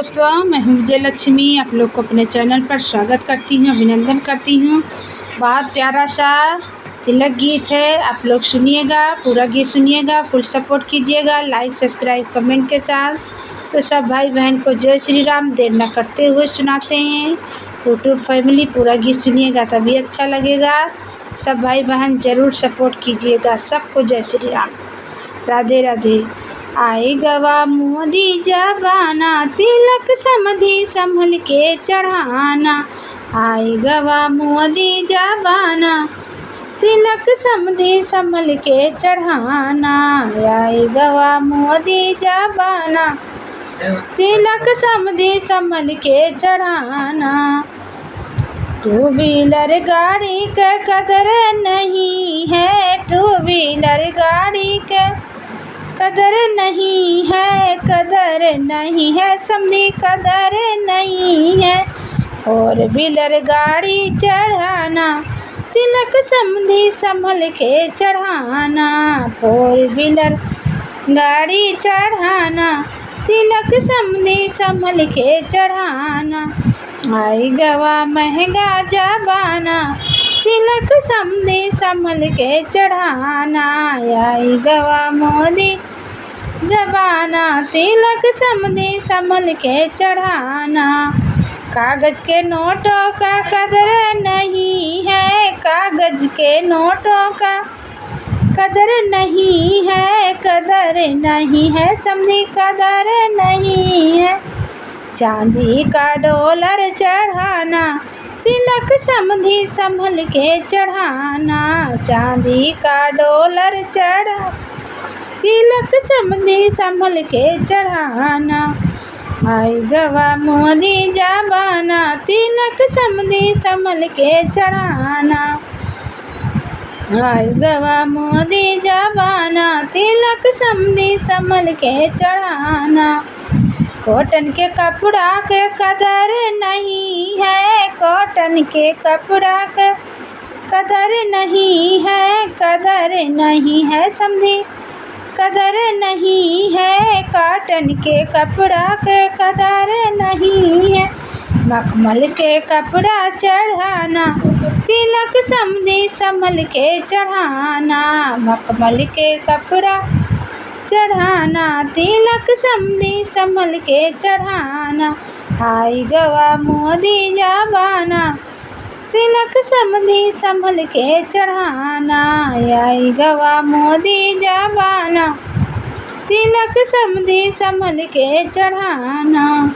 दोस्तों, मैं हूँ विजय लक्ष्मी। आप लोग को अपने चैनल पर स्वागत करती हूँ, अभिनंदन करती हूँ। बहुत प्यारा सा तिलक गीत है, आप लोग सुनिएगा, पूरा गीत सुनिएगा, फुल सपोर्ट कीजिएगा, लाइक सब्सक्राइब कमेंट के साथ। तो सब भाई बहन को जय श्री राम देर न करते हुए सुनाते हैं। यूट्यूब फैमिली पूरा गीत सुनिएगा तभी अच्छा लगेगा। सब भाई बहन ज़रूर सपोर्ट कीजिएगा। सबको जय श्री राम, राधे राधे। आई गवा मोदी जबाना, तिलक समधी संभल के चढ़ाना। आई गवा मोदी जबाना, तिलक समधी संभल के चढ़ाना। आई गवा मोदी जबाना, तिलक समधी संभल के चढ़ाना। टू व्हीलर गाड़ी के कदर नहीं है, टू व्हीलर गाड़ी के कदर नहीं है, कदर नहीं है, समधी कदर नहीं है। फोर व्हीलर गाड़ी चढ़ाना, तिलक समधी संभल के चढ़ाना। फोर व्हीलर गाड़ी चढ़ाना, तिलक समधी संभल के चढ़ाना। आई गवा महंगा जबाना, तिलक समधी संभल के चढ़ाना। आई गवा मोदी जबाना, तिलक समधी संभल के चढ़ाना। कागज के नोटों का कदर नहीं है, कागज के नोटों का कदर नहीं है, कदर नहीं है, समधी कदर नहीं है। चांदी का डॉलर चढ़ाना, तिलक समधी संभल के चढ़ाना। चांदी का डॉलर चढ़ा, तिलक समधी संभल के चढ़ाना। आई गवा मोदी जबाना, तिलक समधी संभल के चढ़ाना। आई गवा मोदी जबाना, तिलक समधी संभल के चढ़ाना। कॉटन के कपड़ा के कदर नहीं है, कॉटन के कपड़ा के कदर नहीं है, कदर नहीं है, समधी कदर नहीं है। कॉटन के कपड़ा के कदर नहीं है। मखमल के कपड़ा चढ़ाना, तिलक समधी संभल के चढ़ाना। मखमल के कपड़ा चढ़ाना, तिलक समधी संभल के चढ़ाना। आई गवा मोदी जबाना, तिलक समधी संभल के चढ़ाना। आई गवा मोदी जबाना, तिलक समधी संभल के चढ़ाना।